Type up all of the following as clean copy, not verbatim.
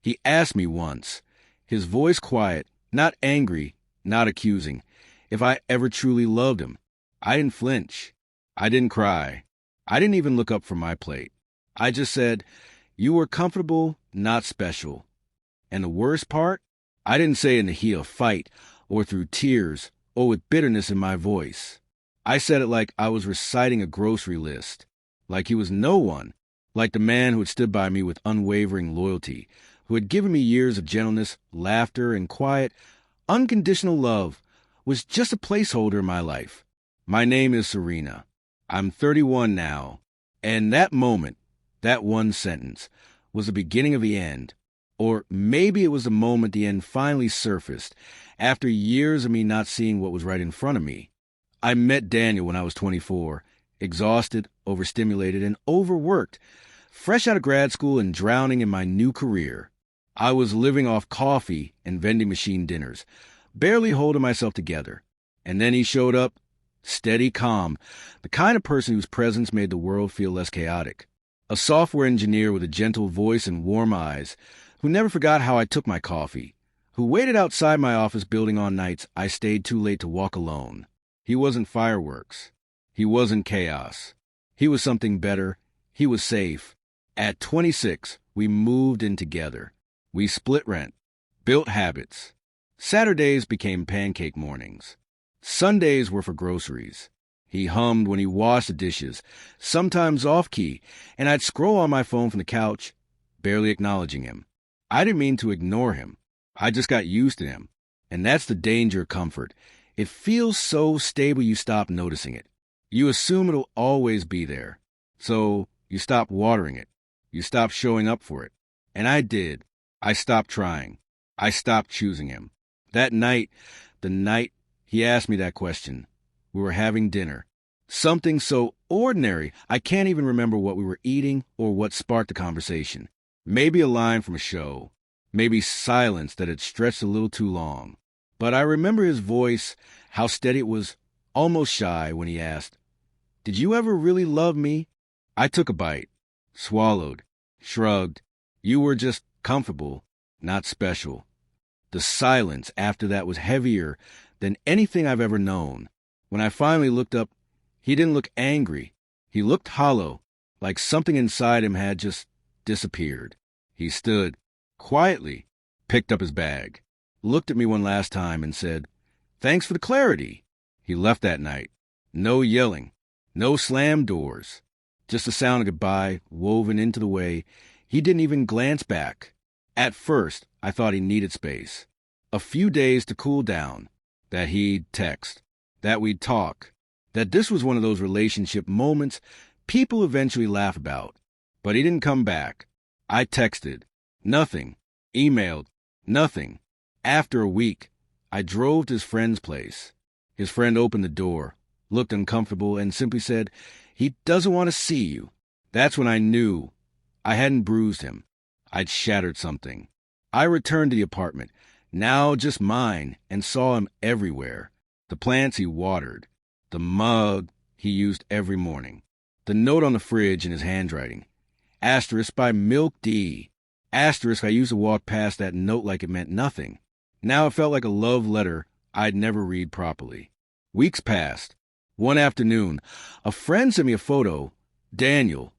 He asked me once, his voice quiet, not angry, not accusing, if I ever truly loved him. I didn't flinch. I didn't cry. I didn't even look up from my plate. I just said, "You were comfortable, not special." And the worst part? I didn't say it in the heat of fight, or through tears, or with bitterness in my voice. I said it like I was reciting a grocery list, like he was no one, like the man who had stood by me with unwavering loyalty, who had given me years of gentleness, laughter, and quiet, unconditional love, was just a placeholder in my life. My name is Serena. I'm 31 now, and that moment, that one sentence, was the beginning of the end. Or maybe it was the moment the end finally surfaced, after years of me not seeing what was right in front of me. I met Daniel when I was 24, exhausted, overstimulated, and overworked, fresh out of grad school and drowning in my new career. I was living off coffee and vending machine dinners, barely holding myself together. And then he showed up, steady, calm, the kind of person whose presence made the world feel less chaotic. A software engineer with a gentle voice and warm eyes, who never forgot how I took my coffee, who waited outside my office building on nights I stayed too late to walk alone. He wasn't fireworks. He wasn't chaos. He was something better. He was safe. At 26, we moved in together. We split rent, built habits. Saturdays became pancake mornings. Sundays were for groceries. He hummed when he washed the dishes, sometimes off-key, and I'd scroll on my phone from the couch, barely acknowledging him. I didn't mean to ignore him. I just got used to him. And that's the danger of comfort. It feels so stable you stop noticing it. You assume it'll always be there. So you stop watering it. You stop showing up for it. And I did. I stopped trying. I stopped choosing him. That night, the night he asked me that question, we were having dinner. Something so ordinary, I can't even remember what we were eating or what sparked the conversation. Maybe a line from a show. Maybe silence that had stretched a little too long. But I remember his voice, how steady it was, almost shy, when he asked, "Did you ever really love me?" I took a bite, swallowed, shrugged. You were just comfortable, not special. The silence after that was heavier than anything I've ever known. When I finally looked up, he didn't look angry. He looked hollow, like something inside him had just disappeared. He stood, quietly, picked up his bag, looked at me one last time and said, "Thanks for the clarity." He left that night. No yelling, no slammed doors, just the sound of goodbye woven into the way he didn't even glance back. At first, I thought he needed space. A few days to cool down, that he'd text, that we'd talk, that this was one of those relationship moments people eventually laugh about. But he didn't come back. I texted. Nothing. Emailed. Nothing. After a week, I drove to his friend's place. His friend opened the door, looked uncomfortable, and simply said, "He doesn't want to see you." That's when I knew I hadn't bruised him. I'd shattered something. I returned to the apartment, now just mine, and saw him everywhere. The plants he watered, the mug he used every morning, the note on the fridge in his handwriting. Asterisk by Milk D. Asterisk, I used to walk past that note like it meant nothing. Now it felt like a love letter I'd never read properly. Weeks passed. One afternoon, a friend sent me a photo, Daniel,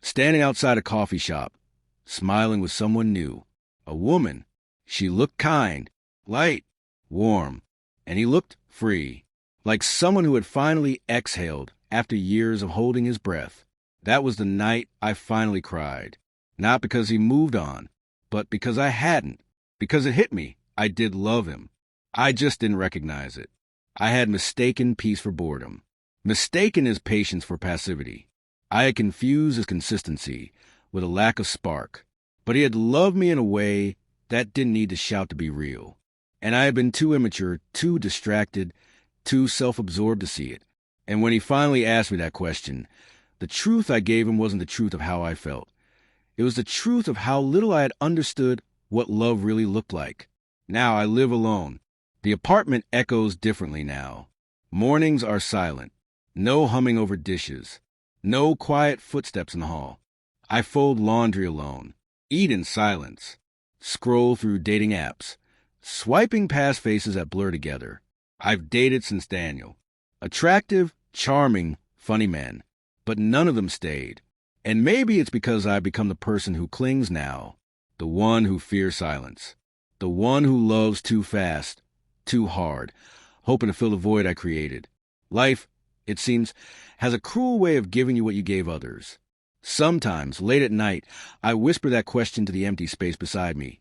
standing outside a coffee shop, smiling with someone new. A woman. She looked kind, light, warm, and he looked free, like someone who had finally exhaled after years of holding his breath. That was the night I finally cried. Not because he moved on, but because I hadn't. Because it hit me. I did love him. I just didn't recognize it. I had mistaken peace for boredom. Mistaken his patience for passivity. I had confused his consistency with a lack of spark. But he had loved me in a way that didn't need to shout to be real. And I had been too immature, too distracted, too self-absorbed to see it. And when he finally asked me that question, the truth I gave him wasn't the truth of how I felt. It was the truth of how little I had understood what love really looked like. Now I live alone. The apartment echoes differently now. Mornings are silent. No humming over dishes. No quiet footsteps in the hall. I fold laundry alone. Eat in silence. scroll through dating apps, swiping past faces that blur together. I've dated since Daniel. Attractive, charming, funny men. But none of them stayed. And maybe it's because I've become the person who clings now. The one who fears silence. The one who loves too fast, too hard, hoping to fill the void I created. Life, it seems, has a cruel way of giving you what you gave others. Sometimes, late at night, I whisper that question to the empty space beside me.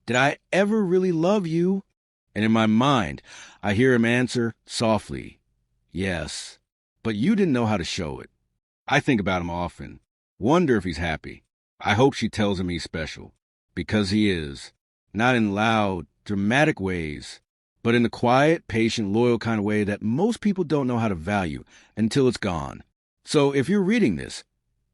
Did I ever really love you? And in my mind, I hear him answer softly, yes, but you didn't know how to show it. I think about him often, wonder if he's happy. I hope she tells him he's special, because he is. Not in loud, dramatic ways, but in the quiet, patient, loyal kind of way that most people don't know how to value until it's gone. So if you're reading this,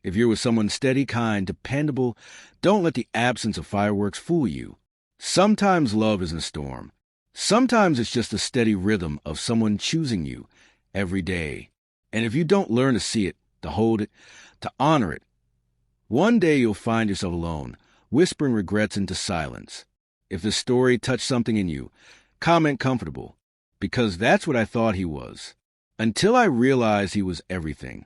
if you're with someone steady, kind, dependable, don't let the absence of fireworks fool you. Sometimes love isn't a storm. Sometimes it's just a steady rhythm of someone choosing you every day. And if you don't learn to see it, to hold it, to honor it, one day you'll find yourself alone, whispering regrets into silence. If the story touched something in you, comment comfortable, because that's what I thought he was, until I realized he was everything.